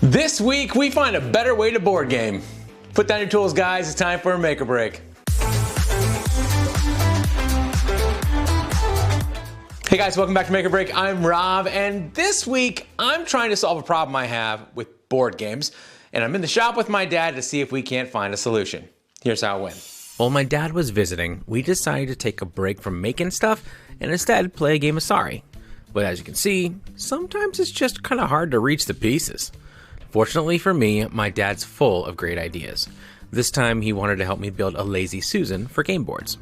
This week, we find a better way to board game. Put down your tools, guys. It's time for a make or break. Hey guys, welcome back to Make or Break. I'm Rob, and this week, I'm trying to solve a problem I have with board games, and I'm in the shop with my dad to see if we can't find a solution. Here's how it went. While my dad was visiting, we decided to take a break from making stuff and instead play a game of Sorry. But as you can see, sometimes it's just kind of hard to reach the pieces. Fortunately for me, my dad's full of great ideas. This time he wanted to help me build a Lazy Susan for game boards.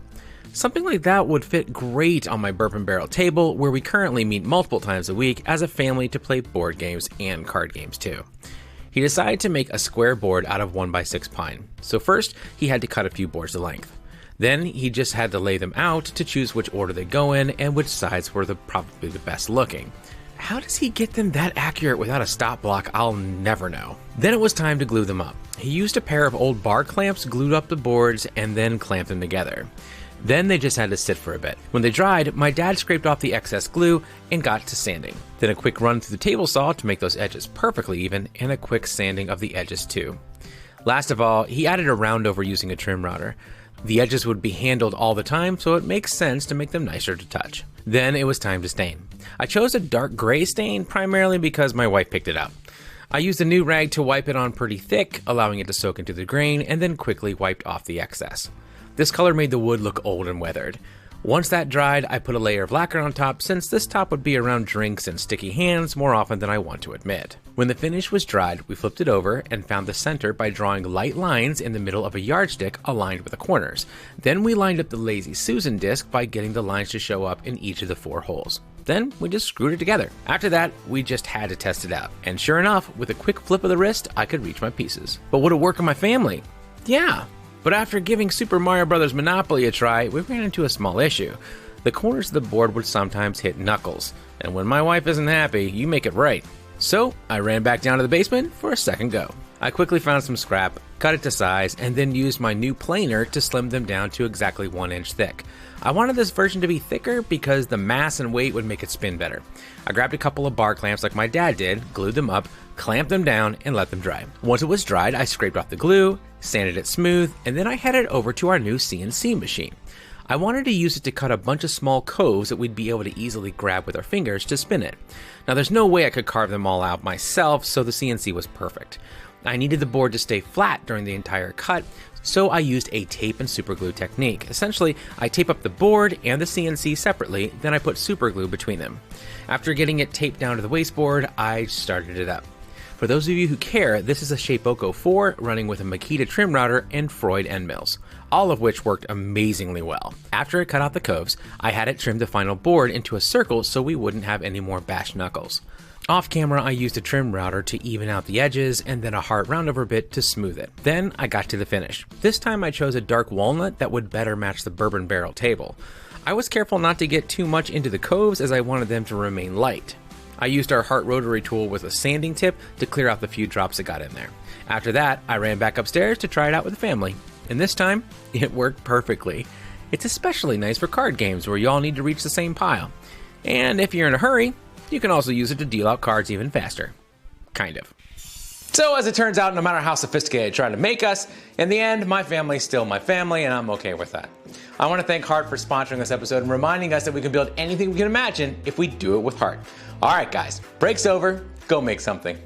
Something like that would fit great on my Bourbon Barrel table, where we currently meet multiple times a week as a family to play board games and card games too. He decided to make a square board out of 1x6 pine. So first, he had to cut a few boards to length. Then he just had to lay them out to choose which order they go in and which sides were probably the best looking. How does he get them that accurate without a stop block? I'll never know. Then it was time to glue them up. He used a pair of old bar clamps, glued up the boards, and then clamped them together. Then they just had to sit for a bit. When they dried, my dad scraped off the excess glue and got to sanding. Then a quick run through the table saw to make those edges perfectly even, and a quick sanding of the edges too. Last of all, he added a round over using a trim router. The edges would be handled all the time, so it makes sense to make them nicer to touch. Then it was time to stain. I chose a dark gray stain primarily because my wife picked it up. I used a new rag to wipe it on pretty thick, allowing it to soak into the grain, and then quickly wiped off the excess. This color made the wood look old and weathered. Once that dried, I put a layer of lacquer on top, since this top would be around drinks and sticky hands more often than I want to admit. When the finish was dried, we flipped it over and found the center by drawing light lines in the middle of a yardstick aligned with the corners. Then we lined up the Lazy Susan disc by getting the lines to show up in each of the 4 holes. Then we just screwed it together. After that, we just had to test it out. And sure enough, with a quick flip of the wrist, I could reach my pieces. But would it work on my family? Yeah. But after giving Super Mario Bros. Monopoly a try, we ran into a small issue. The corners of the board would sometimes hit knuckles, and when my wife isn't happy, you make it right. So I ran back down to the basement for a second go. I quickly found some scrap, cut it to size, and then used my new planer to slim them down to exactly 1 inch thick. I wanted this version to be thicker because the mass and weight would make it spin better. I grabbed a couple of bar clamps like my dad did, glued them up, clamped them down, and let them dry. Once it was dried, I scraped off the glue, sanded it smooth, and then I headed over to our new CNC machine. I wanted to use it to cut a bunch of small coves that we'd be able to easily grab with our fingers to spin it. Now there's no way I could carve them all out myself, so the CNC was perfect. I needed the board to stay flat during the entire cut, so I used a tape and superglue technique. Essentially, I tape up the board and the CNC separately, then I put superglue between them. After getting it taped down to the wasteboard, I started it up. For those of you who care, this is a Shapeoko 4 running with a Makita trim router and Freud end mills, all of which worked amazingly well. After I cut out the coves, I had it trim the final board into a circle so we wouldn't have any more bashed knuckles. Off camera, I used a trim router to even out the edges and then a hard roundover bit to smooth it. Then I got to the finish. This time I chose a dark walnut that would better match the Bourbon Barrel table. I was careful not to get too much into the coves as I wanted them to remain light. I used our Hart rotary tool with a sanding tip to clear out the few drops that got in there. After that, I ran back upstairs to try it out with the family. And this time, it worked perfectly. It's especially nice for card games where you all need to reach the same pile. And if you're in a hurry, you can also use it to deal out cards even faster. Kind of. So as it turns out, no matter how sophisticated I try to make us, in the end, my family's still my family, and I'm okay with that. I want to thank Hart for sponsoring this episode and reminding us that we can build anything we can imagine if we do it with Hart. All right, guys, break's over. Go make something.